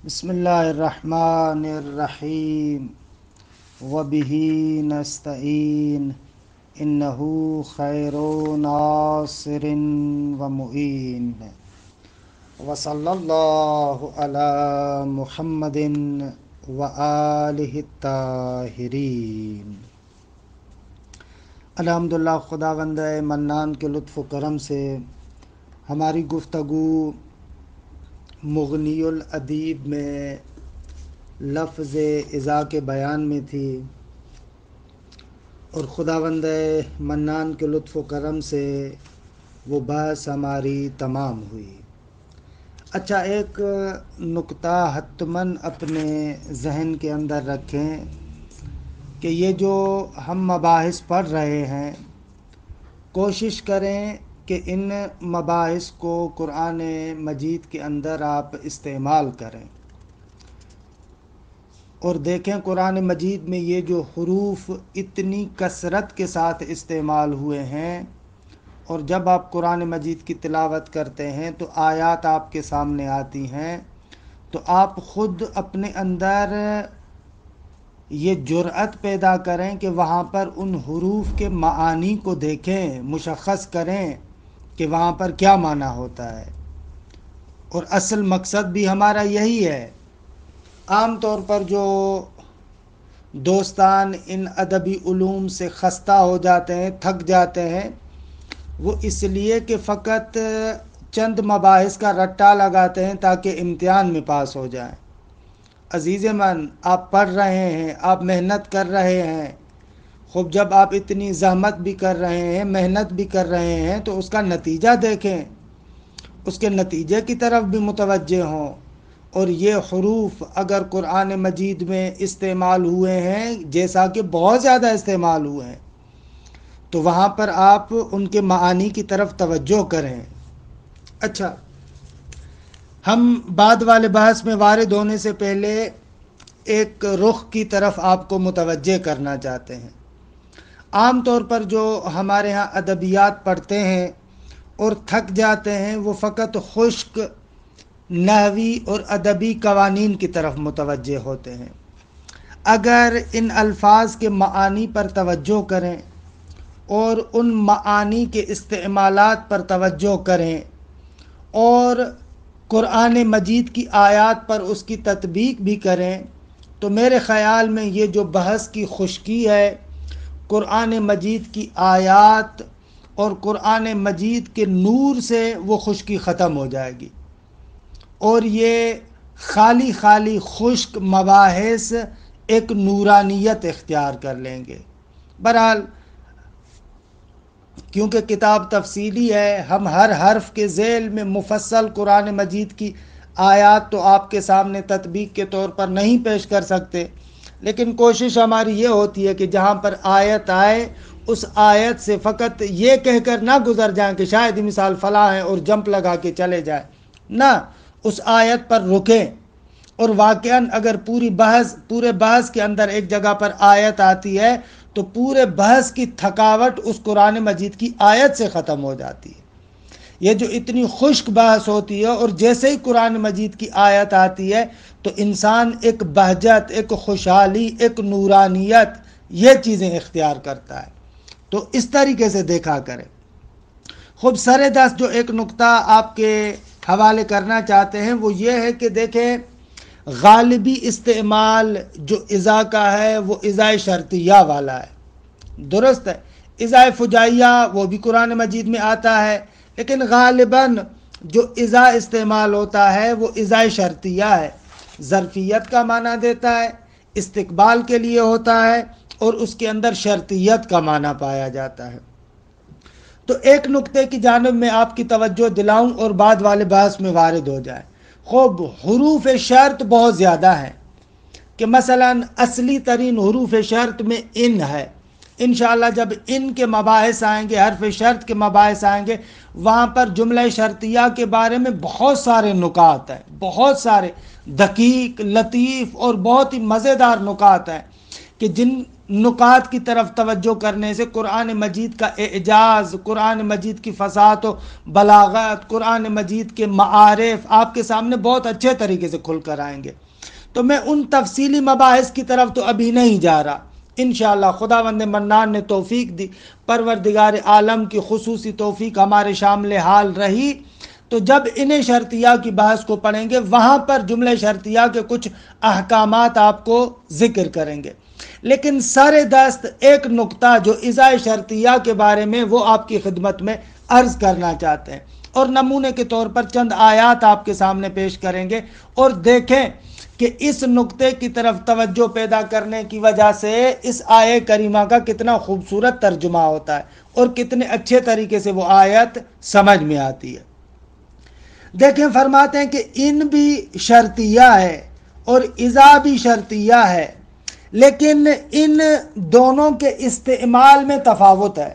بسم اللہ الرحمن الرحیم وبہ نستعین انہ خیر ناصر ومعین وصلی اللہ علی محمد وآلہ الطاہرین۔ الحمدللہ، خداوند منان کے لطف و کرم سے ہماری گفتگو مغنی الادیب میں لفظ اذا کے بیان میں تھی، اور خداوند منان کے لطف و کرم سے وہ بحث ہماری تمام ہوئی۔ اچھا، ایک نکتہ حتماً اپنے ذہن کے اندر رکھیں کہ یہ جو ہم مباحث پڑھ رہے ہیں، کوشش کریں کہ ان مباحث کو قرآن مجید کے اندر آپ استعمال کریں، اور دیکھیں قرآن مجید میں یہ جو حروف اتنی کثرت کے ساتھ استعمال ہوئے ہیں، اور جب آپ قرآن مجید کی تلاوت کرتے ہیں تو آیات آپ کے سامنے آتی ہیں، تو آپ خود اپنے اندر یہ جرأت پیدا کریں کہ وہاں پر ان حروف کے معانی کو دیکھیں، مشخص کریں کہ وہاں پر کیا معنی ہوتا ہے۔ اور اصل مقصد بھی ہمارا یہی ہے۔ عام طور پر جو دوستان ان ادبی علوم سے خستہ ہو جاتے ہیں، تھک جاتے ہیں، وہ اس لیے کہ فقط چند مباحث کا رٹا لگاتے ہیں تاکہ امتحان میں پاس ہو جائیں۔ عزیز من، آپ پڑھ رہے ہیں، آپ محنت کر رہے ہیں، خوب جب آپ اتنی زحمت بھی کر رہے ہیں، محنت بھی کر رہے ہیں، تو اس کا نتیجہ دیکھیں، اس کے نتیجے کی طرف بھی متوجہ ہوں۔ اور یہ حروف اگر قرآن مجید میں استعمال ہوئے ہیں، جیسا کہ بہت زیادہ استعمال ہوئے ہیں، تو وہاں پر آپ ان کے معانی کی طرف توجہ کریں۔ اچھا، ہم بعد والے بحث میں وارد ہونے سے پہلے ایک رخ کی طرف آپ کو متوجہ کرنا چاہتے ہیں۔ عام طور پر جو ہمارے ہاں ادبیات پڑھتے ہیں اور تھک جاتے ہیں، وہ فقط خشک نحوی اور ادبی قوانین کی طرف متوجہ ہوتے ہیں۔ اگر ان الفاظ کے معانی پر توجہ کریں اور ان معانی کے استعمالات پر توجہ کریں اور قرآن مجید کی آیات پر اس کی تطبیق بھی کریں، تو میرے خیال میں یہ جو بحث کی خشکی ہے، قرآن مجید کی آیات اور قرآن مجید کے نور سے وہ خشکی ختم ہو جائے گی، اور یہ خالی خشک مباحث ایک نورانیت اختیار کر لیں گے۔ بہرحال، کیونکہ کتاب تفصیلی ہے، ہم ہر حرف کے ذیل میں مفصل قرآن مجید کی آیات تو آپ کے سامنے تطبیق کے طور پر نہیں پیش کر سکتے، لیکن کوشش ہماری یہ ہوتی ہے کہ جہاں پر آیت آئے، اس آیت سے فقط یہ کہہ کر نہ گزر جائیں کہ شاید مثال فلاں ہے اور جمپ لگا کے چلے جائیں، نہ، اس آیت پر رکیں، اور واقعاً اگر پورے بحث کے اندر ایک جگہ پر آیت آتی ہے تو پورے بحث کی تھکاوٹ اس قرآن مجید کی آیت سے ختم ہو جاتی ہے۔ یہ جو اتنی خشک بحث ہوتی ہے، اور جیسے ہی قرآن مجید کی آیت آتی ہے تو انسان ایک بہجت، ایک خوشحالی، ایک نورانیت، یہ چیزیں اختیار کرتا ہے۔ تو اس طریقے سے دیکھا کریں۔ خوب سر دست جو ایک نکتہ آپ کے حوالے کرنا چاہتے ہیں وہ یہ ہے کہ دیکھیں، غالبی استعمال جو اذا کا ہے وہ اذا شرطیہ والا ہے، درست ہے۔ اذا فجائیہ وہ بھی قرآن مجید میں آتا ہے، لیکن غالباً جو اذا استعمال ہوتا ہے وہ اذا شرطیہ ہے، ظرفیت کا معنی دیتا ہے، استقبال کے لیے ہوتا ہے، اور اس کے اندر شرطیت کا معنی پایا جاتا ہے۔ تو ایک نقطے کی جانب میں آپ کی توجہ دلاؤں اور بعد والے بحث میں وارد ہو جائے۔ خوب، حروف شرط بہت زیادہ ہیں، کہ مثلا اصلی ترین حروف شرط میں ان ہے۔ انشاءاللہ جب ان کے مباحث آئیں گے، حرف شرط کے مباحث آئیں گے، وہاں پر جملہ شرطیہ کے بارے میں بہت سارے نکات ہیں، بہت سارے دقیق، لطیف اور بہت ہی مزیدار نکات ہیں، کہ جن نکات کی طرف توجہ کرنے سے قرآن مجید کا اعجاز، قرآن مجید کی فصاحت و بلاغت، قرآن مجید کے معارف آپ کے سامنے بہت اچھے طریقے سے کھل کر آئیں گے۔ تو میں ان تفصیلی مباحث کی طرف تو ابھی نہیں جا رہا، انشاءاللہ خداوند منان نے توفیق دی، پروردگار عالم کی خصوصی توفیق ہمارے شامل حال رہی تو جب انہیں شرطیہ کی بحث کو پڑھیں گے وہاں پر جملہ شرطیہ کے کچھ احکامات آپ کو ذکر کریں گے، لیکن سر دست ایک نقطہ جو اذا شرطیہ کے بارے میں وہ آپ کی خدمت میں عرض کرنا چاہتے ہیں، اور نمونے کے طور پر چند آیات آپ کے سامنے پیش کریں گے، اور دیکھیں کہ اس نقطے کی طرف توجہ پیدا کرنے کی وجہ سے اس آیے کریمہ کا کتنا خوبصورت ترجمہ ہوتا ہے اور کتنے اچھے طریقے سے وہ آیت سمجھ میں آتی ہے۔ دیکھیں فرماتے ہیں کہ ان بھی شرطیہ ہے اور اذا بھی شرطیہ ہے، لیکن ان دونوں کے استعمال میں تفاوت ہے۔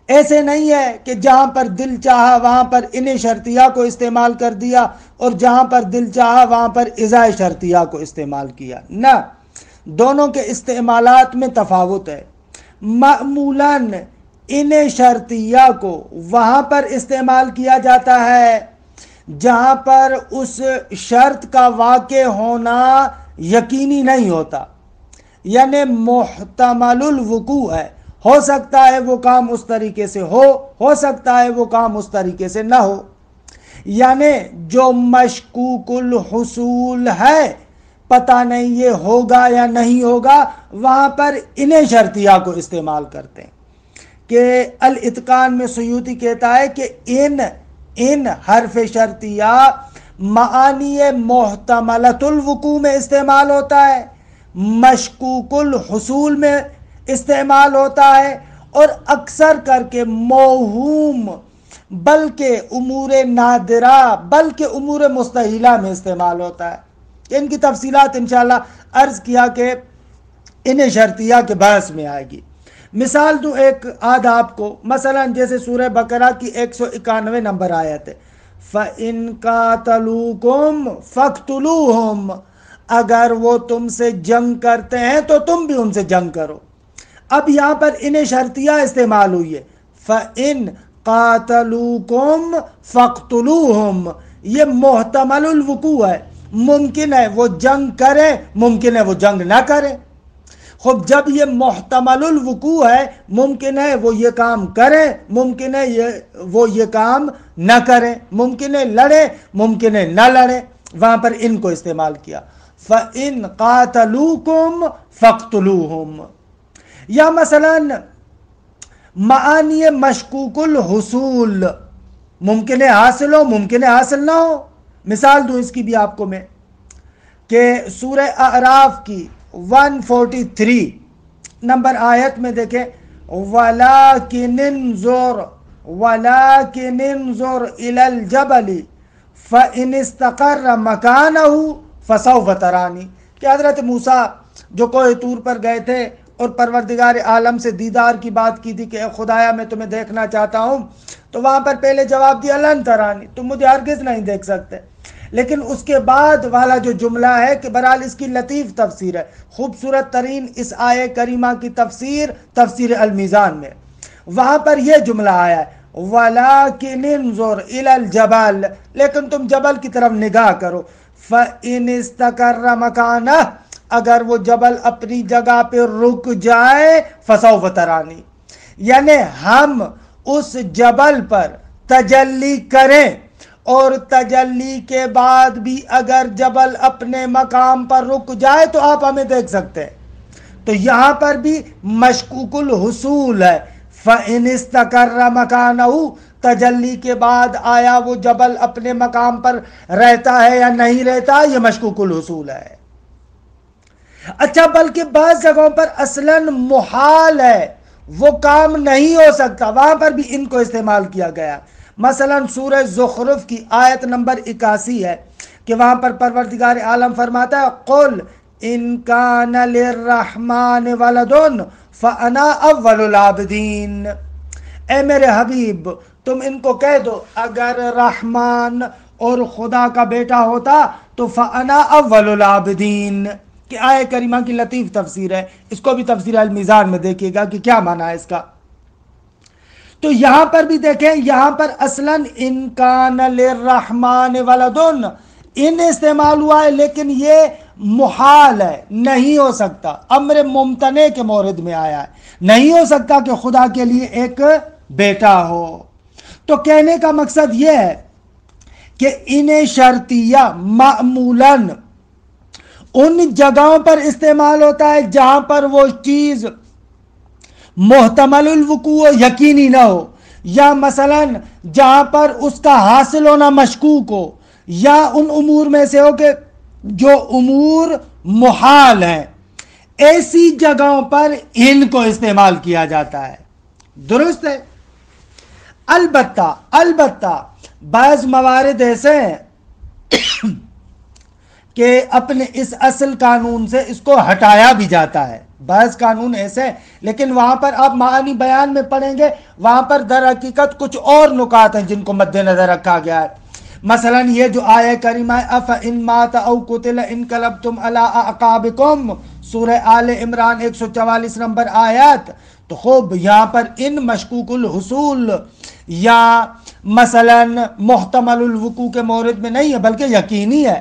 ایسے نہیں ہے کہ جہاں پر دل چاہا وہاں پر انہیں شرطیہ کو استعمال کر دیا اور جہاں پر دل چاہا وہاں پر اذا شرطیہ کو استعمال کیا، نہ، دونوں کے استعمالات میں تفاوت ہے۔ معمولاً انہیں شرطیہ کو وہاں پر استعمال کیا جاتا ہے جہاں پر اس شرط کا واقع ہونا یقینی نہیں ہوتا، یعنی محتمل الوقوع ہے، ہو سکتا ہے وہ کام اس طریقے سے ہو سکتا ہے وہ کام اس طریقے سے نہ ہو، یعنی جو مشکوک الحصول ہے، پتہ نہیں یہ ہوگا یا نہیں ہوگا، وہاں پر انہیں شرطیہ کو استعمال کرتے ہیں۔ کہ الاتقان میں سیوطی کہتا ہے کہ ان حرف شرطیہ معانی محتملۃ الوقوع میں استعمال ہوتا ہے، مشکوک الحصول میں استعمال ہوتا ہے، اور اکثر کر کے موہوم بلکہ امور نادرہ بلکہ امور مستحیلہ میں استعمال ہوتا ہے۔ ان کی تفصیلات انشاءاللہ عرض کیا کہ انہیں شرطیہ کے بحث میں آئے گی۔ مثال دوں ایک آدھ آپ کو، مثلا جیسے سورہ بقرہ کی 191 نمبر آیت ہے، فَإِن قَاتَلُوكُمْ فَاقْتُلُوهُمْ، اگر وہ تم سے جنگ کرتے ہیں تو تم بھی ان سے جنگ کرو۔ اب یہاں پر انہیں شرطیہ استعمال ہوئی ہے، فَإِن قَاتَلُوكُمْ فَاقْتُلُوهُمْ، یہ محتمل الوقوع ہے، ممکن ہے وہ جنگ کریں، ممکن ہے وہ جنگ نہ کریں۔ خب جب یہ محتمل الوقوع ہے، ممکن ہے وہ یہ کام کریں، ممکن ہے وہ یہ کام نہ کریں، ممکن ہے لڑیں، ممکن ہے نہ لڑیں، وہاں پر ان کو استعمال کیا، فَإِن قَاتَلُوكُمْ فَاقْتُلُوهُمْ۔ یا مثلا معانی مشکوک الحصول، ممکن ہے حاصل ہو، ممکن ہے حاصل نہ ہو۔ مثال دوں اس کی بھی آپ کو میں کہ سورہ اعراف کی 143 نمبر آیت میں دیکھیں، وَلَكِنِ انظُرْ إِلَى الْجَبَلِ فَإِنِ اسْتَقَرَّ مَكَانَهُ فَسَوْفَ تَرَانِي، کہ حضرت موسیٰ جو کوہ طور پر گئے تھے اور پروردگار عالم سے دیدار کی بات کی تھی کہ اے خدایا میں تمہیں دیکھنا چاہتا ہوں، تو وہاں پر پہلے جواب دیا لن ترانی، تم مجھے ہرگز نہیں دیکھ سکتے، لیکن اس کے بعد والا جو جملہ ہے کہ بہرحال اس کی لطیف تفسیر ہے، خوبصورت ترین اس آیے کریمہ کی تفسیر المیزان میں، وہاں پر یہ جملہ آیا ہے وَلَكِنِ انظُرْ إِلَى الْجَبَلِ، لیکن تم جبل کی طرف نگاہ کرو، فَإِنِ اسْتَقَرَّ مَكَانَهُ، اگر وہ جبل اپنی جگہ پہ رک جائے، فَسَوْفَ تَرَانِي، یعنی ہم اس جبل پر تجلی کریں اور تجلی کے بعد بھی اگر جبل اپنے مقام پر رک جائے تو آپ ہمیں دیکھ سکتے ہیں۔ تو یہاں پر بھی مشکوک الحصول ہے، فَإِنِ اسْتَقَرَّ مَكَانَهُ، تجلی کے بعد آیا وہ جبل اپنے مقام پر رہتا ہے یا نہیں رہتا، یہ مشکوک الحصول ہے۔ اچھا بلکہ بعض جگہوں پر اصلاً محال ہے، وہ کام نہیں ہو سکتا، وہاں پر بھی ان کو استعمال کیا گیا۔ مثلا سورہ زخرف کی آیت نمبر 81 ہے کہ وہاں پر پروردگار عالم فرماتا ہے قُلْ إِن كَانَ لِلرَّحْمَنِ وَلَدٌ فَأَنَا أَوَّلُ الْعَابِدِينَ، اے میرے حبیب تم ان کو کہہ دو اگر رحمان اور خدا کا بیٹا ہوتا تو فَأَنَا أَوَّلُ الْعَابِدِينَ، کہ آیہ کریمہ کی لطیف تفسیر ہے، اس کو بھی تفسیر المیزان میں دیکھیے گا کہ کیا معنی ہے اس کا۔ تو یہاں پر بھی دیکھیں، یہاں پر اصلاً ان کان للرحمن ولدن ان استعمال ہوا ہے، لیکن یہ محال ہے، نہیں ہو سکتا، امر ممتنع کے مورد میں آیا ہے، نہیں ہو سکتا کہ خدا کے لیے ایک بیٹا ہو۔ تو کہنے کا مقصد یہ ہے کہ انہیں شرطیہ معمولاً ان جگہوں پر استعمال ہوتا ہے جہاں پر وہ چیز محتمل الوقوع یقینی نہ ہو، یا مثلاً جہاں پر اس کا حاصل ہونا مشکوک ہو، یا ان امور میں سے ہو کہ جو امور محال ہیں، ایسی جگہوں پر ان کو استعمال کیا جاتا ہے۔ درست ہے؟ البتہ بعض موارد ایسے ہیں کہ اپنے اس اصل قانون سے اس کو ہٹایا بھی جاتا ہے، بعض قانون ایسے ہیں، لیکن وہاں پر آپ معانی بیان میں پڑھیں گے، وہاں پر در حقیقت کچھ اور نکات ہیں جن کو مد نظر رکھا گیا ہے۔ مثلا یہ جو آیہ کریمہ اَفَإِن مَاتَ أَوْ قُتِلَ انقلبتم عَلَىٰ أَعْقَابِكُمْ سورہ آل عمران 144 نمبر آیات، تو خوب یہاں پر ان مشکوک الحصول یا مثلا محتمل الوقوع کے مورد میں نہیں ہے بلکہ یقینی ہے،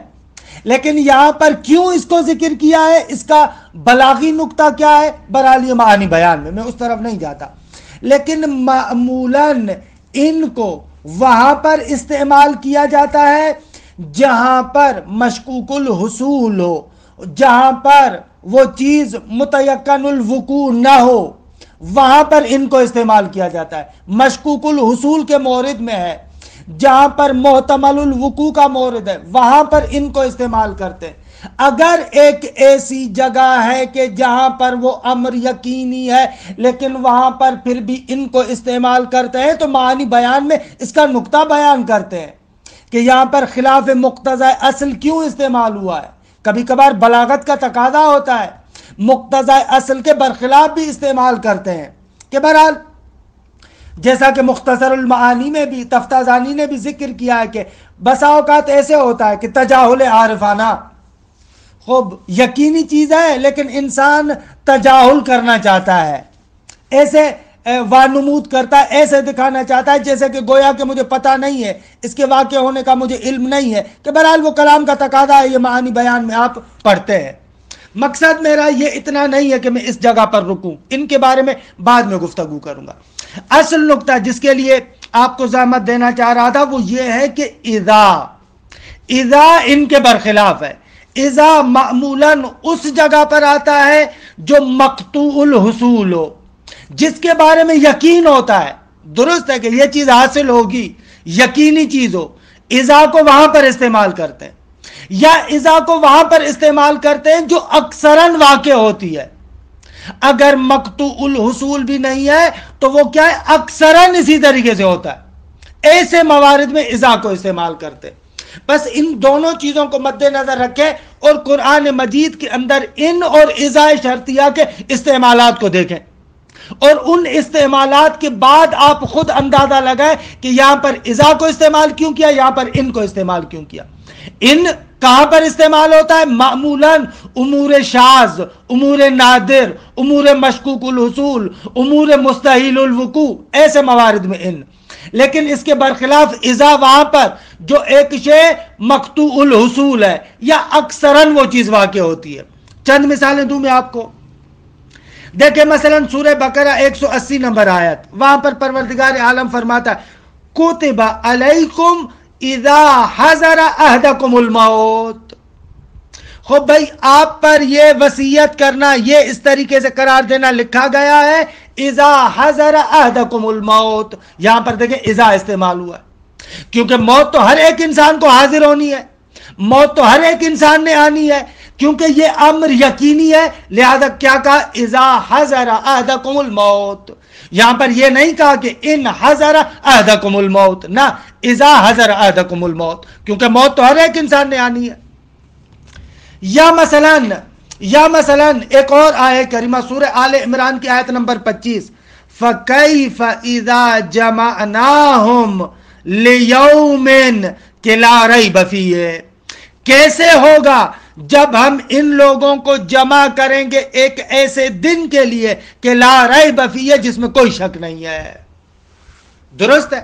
لیکن یہاں پر کیوں اس کو ذکر کیا ہے، اس کا بلاغی نقطہ کیا ہے، بہرحال یہ معانی بیان میں اس طرف نہیں جاتا، لیکن معمولاً ان کو وہاں پر استعمال کیا جاتا ہے جہاں پر مشکوک الحصول ہو، جہاں پر وہ چیز متیقن الوقوع نہ ہو، وہاں پر ان کو استعمال کیا جاتا ہے۔ مشکوک الحصول کے مورد میں ہے، جہاں پر محتمل الوقوع کا مورد ہے وہاں پر ان کو استعمال کرتے ہیں۔ اگر ایک ایسی جگہ ہے کہ جہاں پر وہ امر یقینی ہے لیکن وہاں پر پھر بھی ان کو استعمال کرتے ہیں، تو معانی بیان میں اس کا نقطہ بیان کرتے ہیں کہ یہاں پر خلاف مقتضی اصل کیوں استعمال ہوا ہے۔ کبھی کبھار بلاغت کا تقاضا ہوتا ہے، مقتضی اصل کے برخلاف بھی استعمال کرتے ہیں، کہ بہرحال جیسا کہ مختصر المعانی میں بھی تفتازانی نے بھی ذکر کیا ہے کہ بسا اوقات ایسے ہوتا ہے کہ تجاہل عارفانہ، خوب یقینی چیز ہے لیکن انسان تجاہل کرنا چاہتا ہے، ایسے وانمود کرتا ہے، ایسے دکھانا چاہتا ہے جیسے کہ گویا کہ مجھے پتہ نہیں ہے، اس کے واقع ہونے کا مجھے علم نہیں ہے، کہ بہرحال وہ کلام کا تقاضا ہے، یہ معانی بیان میں آپ پڑھتے ہیں۔ مقصد میرا یہ اتنا نہیں ہے کہ میں اس جگہ پر رکوں، ان کے بارے میں بعد میں گفتگو کروں گا۔ اصل نقطہ جس کے لیے آپ کو زحمت دینا چاہ رہا تھا وہ یہ ہے کہ اذا ان کے برخلاف ہے۔ اذا معمولاً اس جگہ پر آتا ہے جو مقطوع الحصول ہو، جس کے بارے میں یقین ہوتا ہے، درست ہے کہ یہ چیز حاصل ہوگی، یقینی چیز ہو، اذا کو وہاں پر استعمال کرتے ہیں، یا اذا کو وہاں پر استعمال کرتے ہیں جو اکثراً واقع ہوتی ہے۔ اگر مقطوع الحصول بھی نہیں ہے تو وہ کیا ہے، اکثراً اسی طریقے سے ہوتا ہے، ایسے موارد میں اذا کو استعمال کرتے ہیں۔ بس ان دونوں چیزوں کو مد نظر رکھیں اور قرآن مجید کے اندر ان اور اذا شرطیہ کے استعمالات کو دیکھیں، اور ان استعمالات کے بعد آپ خود اندازہ لگائیں کہ یہاں پر اذا کو استعمال کیوں کیا، یہاں پر ان کو استعمال کیوں کیا۔ ان کہاں پر استعمال ہوتا ہے؟ معمولاً امور شاذ، امور نادر، امور مشکوک الحصول، امور مستحیل الوقوع، ایسے موارد میں ان۔ لیکن اس کے برخلاف اذا وہاں پر جو ایک شے مقطوع الحصول ہے یا اکثراً وہ چیز واقع ہوتی ہے۔ چند مثالیں دوں میں آپ کو، دیکھیں مثلا سورہ بقرہ 180 نمبر آیت، وہاں پر پروردگار عالم فرماتا ہے کتب علیکم اذا حضر احدکم الموت۔ خوب بھائی آپ پر یہ وصیت کرنا، یہ اس طریقے سے قرار دینا لکھا گیا ہے اذا حضر احدکم الموت۔ یہاں پر دیکھیں اذا استعمال ہوا ہے کیونکہ موت تو ہر ایک انسان کو حاضر ہونی ہے، موت تو ہر ایک انسان نے آنی ہے، کیونکہ یہ امر یقینی ہے، لہذا کیا کہا اذا حضر احدکم الموت۔ یہاں پر یہ نہیں کہا کہ ان حضر احدکم الموت، نہ اذا حضر احدکم الموت، کیونکہ موت تو ہر ایک انسان نے آنی ہے۔ یا مثلا ایک اور آیت کریمہ سورہ آل عمران کی آیت نمبر 25، فَكَيْفَ إِذَا جَمَعْنَاهُمْ لِيَوْمٍ لَا رَيْبَ فِيهِ، کیسے ہوگا جب ہم ان لوگوں کو جمع کریں گے ایک ایسے دن کے لیے کہ لا ریب فیہ، جس میں کوئی شک نہیں ہے. درست ہے.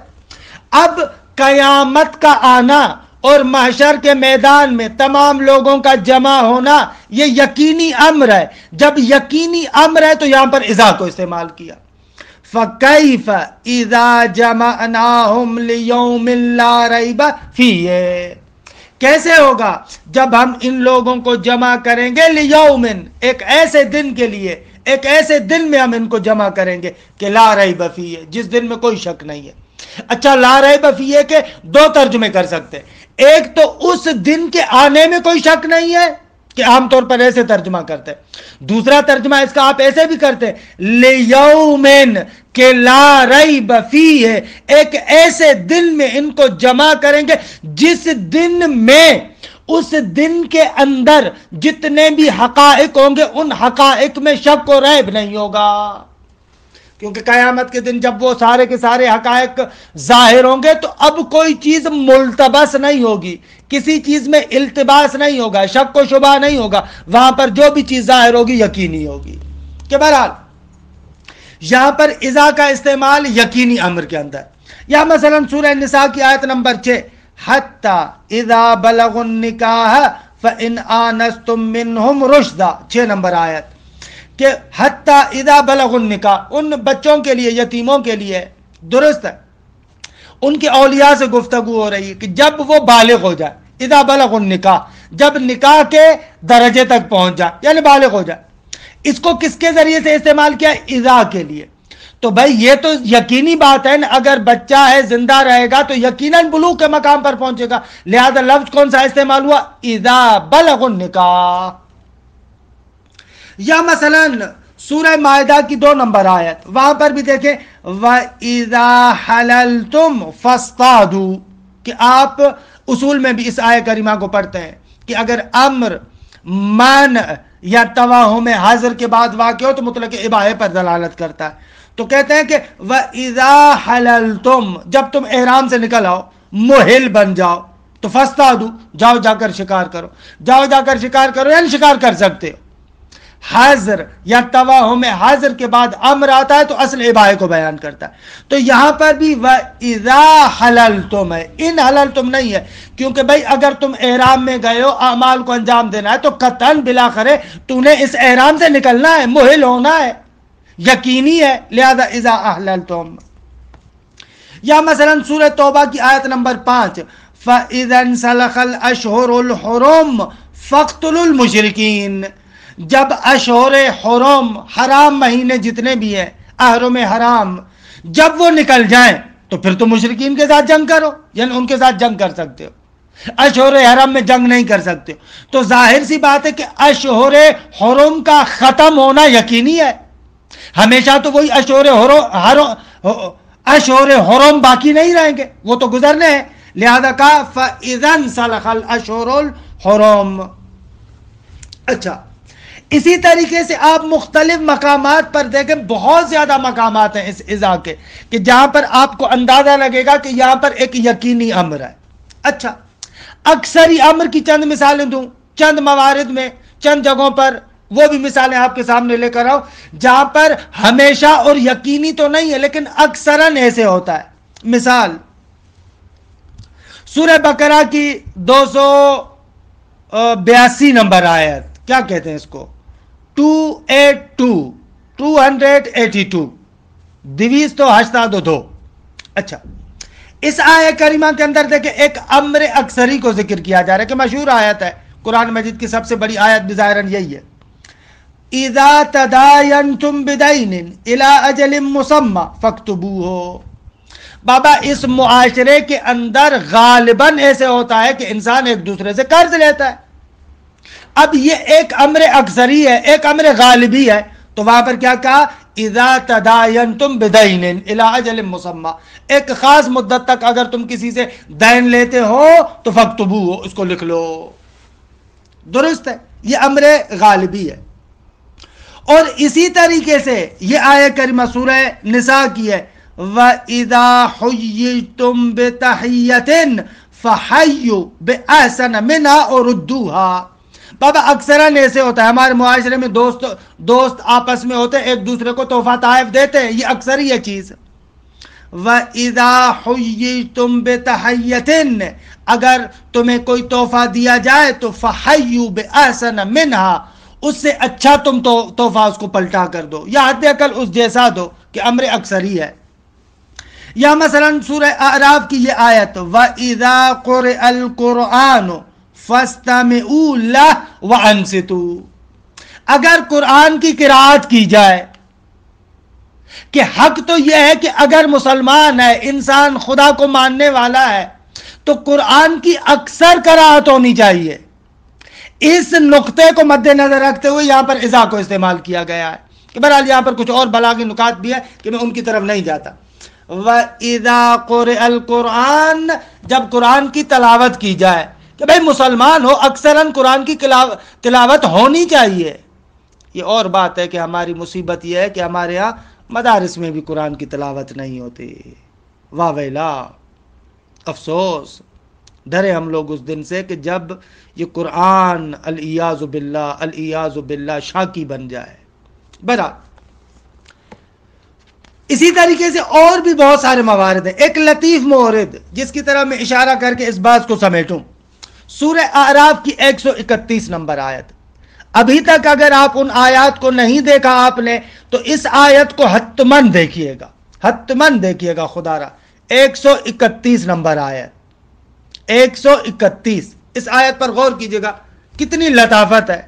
اب قیامت کا آنا اور محشر کے میدان میں تمام لوگوں کا جمع ہونا یہ یقینی امر ہے. جب یقینی امر ہے تو یہاں پر اذا کو استعمال کیا. فَكَيْفَ إِذَا جَمَعْنَاهُمْ لِيَوْمٍ لَا رَيْبَ فِيهِ، کیسے ہوگا جب ہم ان لوگوں کو جمع کریں گے لیومن، ایک ایسے دن کے لیے، ایک ایسے دن میں ہم ان کو جمع کریں گے کہ لا ریب فیہ، جس دن میں کوئی شک نہیں ہے. اچھا، لا ریب فیہ کے دو ترجمے کر سکتے ہیں. ایک تو اس دن کے آنے میں کوئی شک نہیں ہے، کہ عام طور پر ایسے ترجمہ کرتے ہیں. دوسرا ترجمہ اس کا آپ ایسے بھی کرتے ہیں لیومن، کہ لا ریب فیہ، ایک ایسے دن میں ان کو جمع کریں گے جس دن میں، اس دن کے اندر جتنے بھی حقائق ہوں گے ان حقائق میں شک و ریب نہیں ہوگا. کیونکہ قیامت کے دن جب وہ سارے کے سارے حقائق ظاہر ہوں گے تو اب کوئی چیز ملتبس نہیں ہوگی، کسی چیز میں التباس نہیں ہوگا، شک و شبہ نہیں ہوگا. وہاں پر جو بھی چیز ظاہر ہوگی یقینی ہوگی. کہ بہرحال یہاں پر اذا کا استعمال یقینی امر کے اندر. یا مثلا سورہ نساء کی آیت نمبر 6، حتی اذا بلغوا النکاح فإن آنستم منہم رشدا، 6 نمبر آیت، کہ حتی اذا بلغوا النکاح، ان بچوں کے لیے، یتیموں کے لیے. درست ہے، ان کے اولیاء سے گفتگو ہو رہی ہے کہ جب وہ بالغ ہو جائے. اذا بلغوا النکاح، جب نکاح کے درجے تک پہنچ جائے، یعنی بالغ ہو جائے. اس کو کس کے ذریعے سے استعمال کیا؟ اذا کے لیے. تو بھائی یہ تو یقینی بات ہے نا، اگر بچہ ہے زندہ رہے گا تو یقیناً بلوغ کے مقام پر پہنچے گا. لہذا لفظ کون سا استعمال ہوا؟ اذا بلغوا النکاح. یا مثلا سورہ مائدہ کی 2 نمبر آیت، وہاں پر بھی دیکھیں وَإِذَا حَلَلْتُمْ فَاصْطَادُوا، کہ آپ اصول میں بھی اس آیت کریمہ کو پڑھتے ہیں کہ اگر امر، منع یا توہم حاضر کے بعد واقع ہو تو مطلق اباحے پر دلالت کرتا ہے. تو کہتے ہیں کہ وَإِذَا حَلَلْتُمْ، جب تم احرام سے نکل آؤ، محل بن جاؤ، تو فَاصْطَادُوا، جاؤ جا کر شکار کرو. جاؤ جا کر شکار کرو یعنی شکار کر سکتے ہو. حاضر یا توہم حاضر کے بعد امر آتا ہے تو اصل اباحے کو بیان کرتا ہے. تو یہاں پر بھی وَإِذَا حَلَلْتُمْ ہے، ان حللتم نہیں ہے، کیونکہ بھائی اگر تم احرام میں گئے ہو، اعمال کو انجام دینا ہے تو قطعاً بلاخر تو نے اس احرام سے نکلنا ہے، محل ہونا ہے، یقینی ہے. لہذا اذا احللتم. یا مثلا سورہ توبہ کی آیت نمبر 5، فَإِذَا انْسَلَخَ الْأَشْهُرُ الْحُرُمُ فَاقْتُلُوا الْمُشْرِكِينَ، جب اشہر حرم، حرام مہینے جتنے بھی ہیں، احرم حرام، جب وہ نکل جائیں تو پھر تو مشرکین کے ساتھ جنگ کرو، یعنی ان کے ساتھ جنگ کر سکتے ہو. اشہر حرم میں جنگ نہیں کر سکتے ہو. تو ظاہر سی بات ہے کہ اشہر حرم کا ختم ہونا یقینی ہے. ہمیشہ تو وہی اشہر حرم باقی نہیں رہیں گے، وہ تو گزرنے ہیں. لہذا کہا فَإِذَا انْسَلَخَ الْأَشْهُرُ الْحُرُمُ. اچھا، اسی طریقے سے آپ مختلف مقامات پر دیکھیں، بہت زیادہ مقامات ہیں اس اذا کے، کہ جہاں پر آپ کو اندازہ لگے گا کہ یہاں پر ایک یقینی امر ہے. اچھا، اکثری امر کی چند مثالیں دوں، چند موارد میں، چند جگہوں پر، وہ بھی مثالیں آپ کے سامنے لے کر آؤ جہاں پر ہمیشہ اور یقینی تو نہیں ہے لیکن اکثراً ایسے ہوتا ہے. مثال سورہ بقرہ کی 282 نمبر آیت، کیا کہتے ہیں اس کو؟ 282 282. اچھا، اس آیت کریمہ کے اندر دیکھیں ایک امر اکثری کو ذکر کیا جا رہا ہے کہ مشہور آیت ہے، قرآن مجید کی سب سے بڑی آیت بھی ظاہراً یہی ہے. اذا تداینتم بدین الی اجل مسمی فاکتبوہ. بابا اس معاشرے کے اندر غالباً ایسے ہوتا ہے کہ انسان ایک دوسرے سے قرض لیتا ہے. اب یہ ایک امر اکثری ہے، ایک امر غالبی ہے، تو وہاں پر کیا کہا؟ اذا تداینتم بدین الی اجل مسمی، ایک خاص مدت تک اگر تم کسی سے دین لیتے ہو تو فاکتبوہ، اس کو لکھ لو. درست ہے، یہ امر غالبی ہے. اور اسی طریقے سے یہ آیت کریمہ سورہ نساء کی ہے، وَإِذَا حُيِّيتُم بِتَحِيَّةٍ فَحَيُّوا بِأَحْسَنَ مِنْهَا أَوْ رُدُّوهَا. بابا اکثراً ایسے ہوتا ہے ہمارے معاشرے میں، دوست آپس میں ہوتے ہیں، ایک دوسرے کو تحفہ تحائف دیتے ہیں، یہ اکثر یہ چیز۔ وَإِذَا حُيِّيتُم بِتَحِيَّةٍ، اگر تمہیں کوئی تحفہ دیا جائے تو فَحَيُّوا بِأَحْسَنَ مِنْهَا، اس سے اچھا تم تحفہ اس کو پلٹا کر دو، یا حد اقل اس جیسا دو، کہ امر اکثر ہی ہے۔ یا مثلا سورہ اعراف کی یہ آیت، وَإِذَا قُرِئَ الْقُرْآنُ فَاسْتَمِعُوا لَهُ وَأَنصِتُوا، اگر قرآن کی قرأت کی جائے، کہ حق تو یہ ہے کہ اگر مسلمان ہے، انسان خدا کو ماننے والا ہے، تو قرآن کی اکثر قرأت ہونی چاہیے۔ اس نقطے کو مد نظر رکھتے ہوئے یہاں پر اذا کو استعمال کیا گیا ہے، کہ بہرحال یہاں پر کچھ اور بلاغی نکات بھی ہے کہ میں ان کی طرف نہیں جاتا۔ وَإِذَا قُرِئَ الْقُرْآنُ، جب قرآن کی تلاوت کی جائے، کہ بھئی مسلمان ہو، اکثراً قرآن کی تلاوت ہونی چاہیے۔ یہ اور بات ہے کہ ہماری مصیبت یہ ہے کہ ہمارے ہاں مدارس میں بھی قرآن کی تلاوت نہیں ہوتی۔ واہ ویلا، افسوس، ڈرے ہم لوگ اس دن سے کہ جب یہ قرآن العیاذ باللہ شاکی بن جائے۔ برا اسی طریقے سے اور بھی بہت سارے موارد ہیں۔ ایک لطیف مورد جس کی طرح میں اشارہ کر کے اس بات کو سمیٹوں، سورہ اعراف کی 131 نمبر آیت۔ ابھی تک اگر آپ ان آیات کو نہیں دیکھا آپ نے تو اس آیت کو حتماً دیکھیے گا، حتماً دیکھیے گا خدا را۔ 131 نمبر آیت، 131، اس آیت پر غور کیجئے گا، کتنی لطافت ہے۔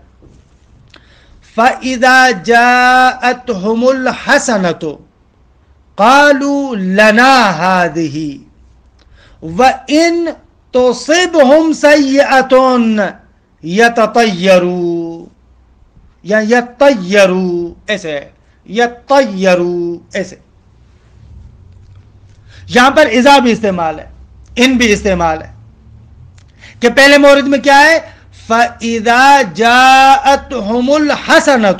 فَإِذَا جَاءَتْهُمُ الْحَسَنَةُ قَالُوا لَنَا هَذِهِ وَإِن تُصِبْهُمْ سَيِّئَةٌ يَتَطَيَّرُوا، یا یتطیروا، ایسے ہے، یتطیروا، ایسے۔ یہاں پر اذا بھی استعمال ہے، ان بھی استعمال ہے، کہ پہلے مورد میں کیا ہے، فَإِذَا جَاءَتْهُمُ الْحَسَنَةُ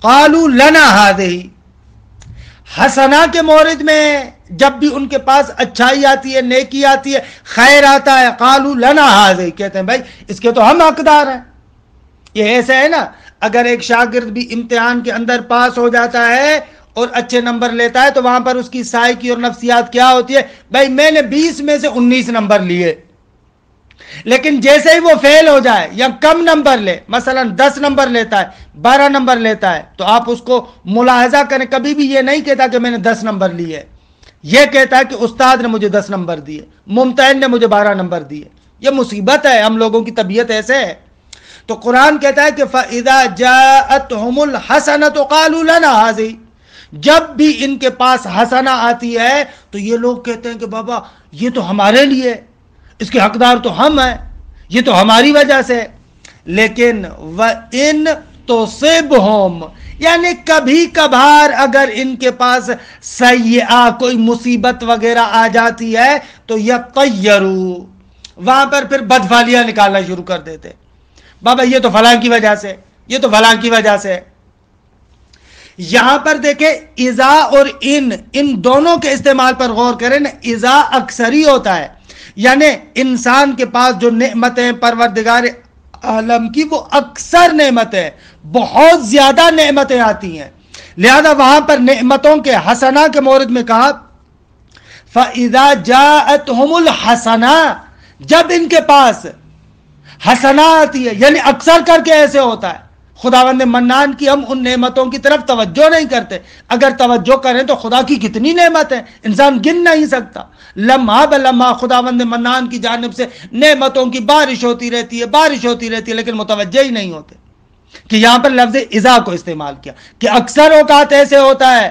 قَالُوا لَنَا هَذِهِ، حسنہ کے مورد میں جب بھی ان کے پاس اچھائی آتی ہے، نیکی آتی ہے، خیر آتا ہے، قَالُوا لَنَا هَذِهِ، کہتے ہیں بھائی اس کے تو ہم حقدار ہیں۔ یہ ایسا ہے نا، اگر ایک شاگرد بھی امتحان کے اندر پاس ہو جاتا ہے اور اچھے نمبر لیتا ہے تو وہاں پر اس کی سائیکی اور نفسیات کیا ہوتی ہے، بھائی میں نے 20 میں سے 19 نمبر لیے، لیکن جیسے ہی وہ فیل ہو جائے یا کم نمبر لے، مثلا 10 نمبر لیتا ہے، 12 نمبر لیتا ہے، تو آپ اس کو ملاحظہ کریں، کبھی بھی یہ نہیں کہتا کہ میں نے 10 نمبر لیے، یہ کہتا ہے کہ استاد نے مجھے 10 نمبر دیے، ممتحن نے مجھے 12 نمبر دیے۔ یہ مصیبت ہے، ہم لوگوں کی طبیعت ایسے ہے۔ تو قرآن کہتا ہے کہ فَإِذَا جَاءَتْهُمُ الْحَسَنَةُ قَالُوا لَنَا هَذِهِ، جب بھی ان کے پاس حسنہ آتی ہے تو یہ لوگ کہتے ہیں کہ بابا یہ تو ہمارے لیے، اس کے حقدار تو ہم ہیں، یہ تو ہماری وجہ سے۔ لیکن وَإِن تُصِبْهُمْ، یعنی کبھی کبھار اگر ان کے پاس سیئہ، کوئی مصیبت وغیرہ آ جاتی ہے تو یطیروا، وہاں پر پھر بدفعلیاں نکالنا شروع کر دیتے، بابا یہ تو فلاں کی وجہ سے، یہ تو فلاں کی وجہ سے۔ یہاں پر دیکھیں اذا اور ان دونوں کے استعمال پر غور کریں نا، اذا اکثری ہوتا ہے، یعنی انسان کے پاس جو نعمتیں پروردگار عالم کی وہ اکثر نعمتیں، بہت زیادہ نعمتیں آتی ہیں، لہذا وہاں پر نعمتوں کے حسنہ کے مورد میں کہا فَإِذَا جَاءَتْهُمُ الْحَسَنَةُ، جب ان کے پاس حسنہ آتی ہے، یعنی اکثر کر کے ایسے ہوتا ہے۔ خداوند منان کی ہم ان نعمتوں کی طرف توجہ نہیں کرتے، اگر توجہ کریں تو خدا کی کتنی نعمت ہے، انسان گن نہیں سکتا۔ لمحہ بلمحہ خداوند منان کی جانب سے نعمتوں کی بارش ہوتی رہتی ہے، بارش ہوتی رہتی ہے، لیکن متوجہ ہی نہیں ہوتے۔ کہ یہاں پر لفظ اذا کو استعمال کیا کہ اکثر اوقات ایسے ہوتا ہے،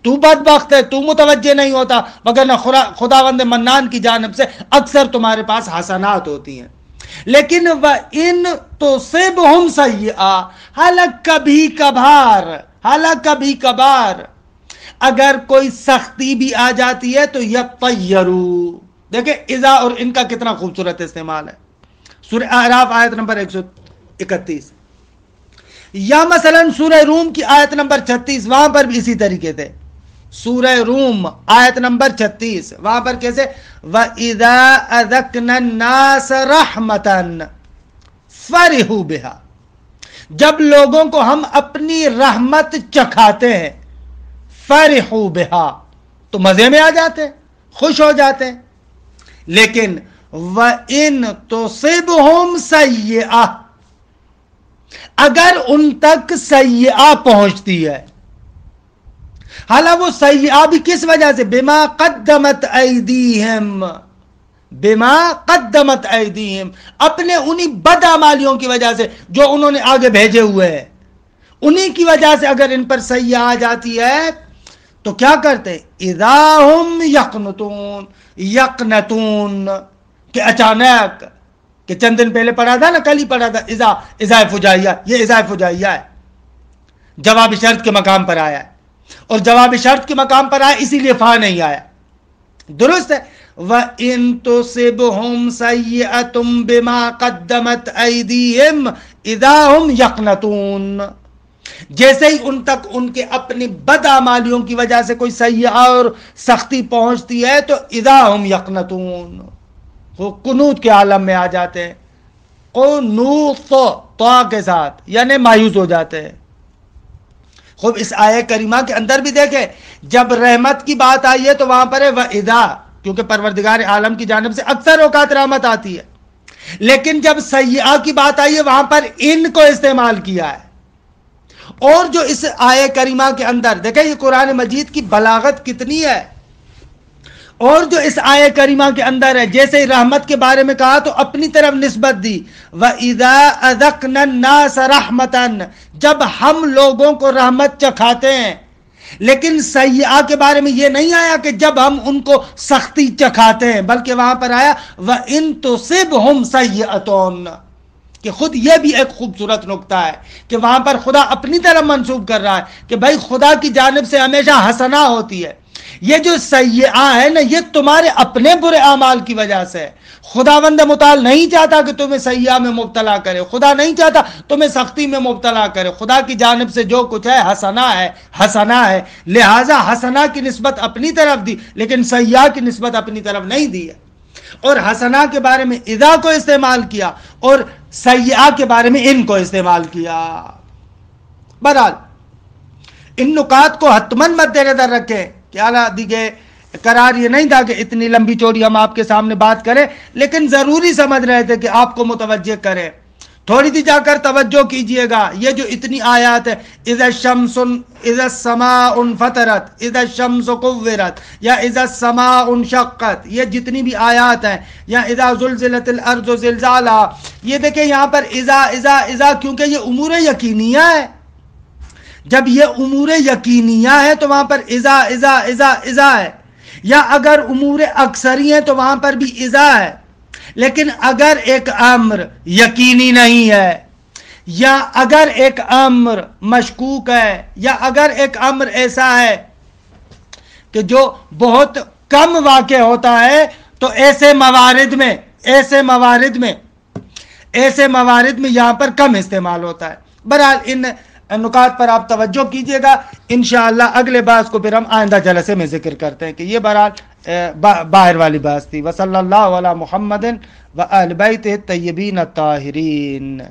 تو بدبخت ہے، تو متوجہ نہیں ہوتا، وگرنہ خداوند منان کی جانب سے اکثر تمہارے پاس حسنات ہوتی ہیں۔ لیکن وَإِن تُصِبْهُمْ سَيِّئَةٌ، حالانکہ کبھی کبھار اگر کوئی سختی بھی آ جاتی ہے تو یطیروا، دیکھیں اذا اور ان کا کتنا خوبصورت استعمال ہے۔ سورہ اعراف آیت نمبر 131، یا مثلا سورہ روم کی آیت نمبر 36، وہاں پر بھی اسی طریقے سے، سورہ روم آیت نمبر 36، وہاں پر کیسے، وَإِذَا أَذَقْنَا النَّاسَ رَحْمَةً فرحوا بہا، جب لوگوں کو ہم اپنی رحمت چکھاتے ہیں، فرحوا بہا تو مزے میں آ جاتے ہیں، خوش ہو جاتے ہیں. لیکن وَإِن تُصِبْهُمْ سَيِّئَةٌ، اگر ان تک سیئہ پہنچتی ہے، حالانکہ وہ سیئہ بھی کس وجہ سے؟ بما قدمت ایدیہم، بما قدمت ایدیہم، اپنے انہی بدعمالیوں کی وجہ سے جو انہوں نے آگے بھیجے ہوئے ہیں، انہی کی وجہ سے اگر ان پر سیئہ آ جاتی ہے تو کیا کرتے؟ اذا ہم یقنطون، یقنطون کہ اچانک، کہ چند دن پہلے پڑھا تھا نا، کل ہی پڑھا تھا، اذا فجائیہ، یہ اذا فجائیہ ہے، جواب شرط کے مقام پر آیا ہے، اور جواب شرط کے مقام پر آیا اسی لیے فا نہیں آیا. درست ہے. وَإِن تُصِبْهُمْ سَيِّئَةٌ بِمَا قَدَّمَتْ أَيْدِيهِمْ إِذَا هُمْ يَقْنَطُونَ، جیسے ہی ان تک ان کے اپنی بدعمالیوں کی وجہ سے کوئی سیئہ اور سختی پہنچتی ہے تو اذا ہم یقنطون، وہ قنوت کے عالم میں آ جاتے ہیں. قنوت تو کے ساتھ، یعنی مایوس ہو جاتے ہیں. خوب اس آیہ کریمہ کے اندر بھی دیکھیں، جب رحمت کی بات آئی ہے تو وہاں پر ہے وَإِذَا، کیونکہ پروردگار عالم کی جانب سے اکثر اوقات رحمت آتی ہے. لیکن جب سیئہ کی بات آئی ہے وہاں پر ان کو استعمال کیا ہے. اور جو اس آیہ کریمہ کے اندر دیکھیں یہ قرآن مجید کی بلاغت کتنی ہے، اور جو اس آیہ کریمہ کے اندر ہے، جیسے ہی رحمت کے بارے میں کہا تو اپنی طرف نسبت دی، وَإِذَا أَذَقْنَا النَّاسَ رَحْمَةً، جب ہم لوگوں کو رحمت چکھاتے ہیں. لیکن سیئہ کے بارے میں یہ نہیں آیا کہ جب ہم ان کو سختی چکھاتے ہیں، بلکہ وہاں پر آیا وَإِن تُصِبْهُمْ سَيِّئَةٌ، کہ خود یہ بھی ایک خوبصورت نقطہ ہے کہ وہاں پر خدا اپنی طرف منسوب کر رہا ہے کہ بھائی خدا کی جانب سے ہمیشہ حسنہ ہوتی ہے. یہ جو سیئہ ہے نا، یہ تمہارے اپنے برے اعمال کی وجہ سے ہے. خداوند متعال نہیں چاہتا کہ تمہیں سیئہ میں مبتلا کرے، خدا نہیں چاہتا تمہیں سختی میں مبتلا کرے. خدا کی جانب سے جو کچھ ہے حسنہ ہے، حسنہ ہے. لہٰذا حسنہ کی نسبت اپنی طرف دی، لیکن سیئہ کی نسبت اپنی طرف نہیں دی ہے. اور حسنہ کے بارے میں اذا کو استعمال کیا اور سیئہ کے بارے میں ان کو استعمال کیا. بہرحال ان نکات کو حتماً مد نظر رکھیں کہ اعلیٰ دیگے قرار یہ نہیں تھا کہ اتنی لمبی چوڑی ہم آپ کے سامنے بات کریں، لیکن ضروری سمجھ رہے تھے کہ آپ کو متوجہ کریں. تھوڑی سی جا کر توجہ کیجئے گا. یہ جو اتنی آیات ہے، اذا الشمس، اذا السماء انفطرت، اذا الشمس كورت، یا اذا السماء انشقت، یہ جتنی بھی آیات ہیں، یا اذا زلزلت الارض زلزالها، یہ دیکھیں یہاں پر اذا اذا اذا، کیونکہ یہ امور یقینیہ ہے. جب یہ امور یقینیہ ہے تو وہاں پر اذا اذا اذا اذا ہے، یا اگر امور اکثری ہیں تو وہاں پر بھی اذا ہے. لیکن اگر ایک امر یقینی نہیں ہے، یا اگر ایک امر مشکوک ہے، یا اگر ایک امر ایسا ہے کہ جو بہت کم واقع ہوتا ہے، تو ایسے موارد میں یہاں پر کم استعمال ہوتا ہے. بہرحال ان نکات پر آپ توجہ کیجئے گا. انشاءاللہ اگلے بحث کو پھر ہم آئندہ جلسے میں ذکر کرتے ہیں کہ یہ بہرحال باہر والی بحث تھی. وصلی اللہ علی محمد و آل بیتہ الطیبین الطاہرین.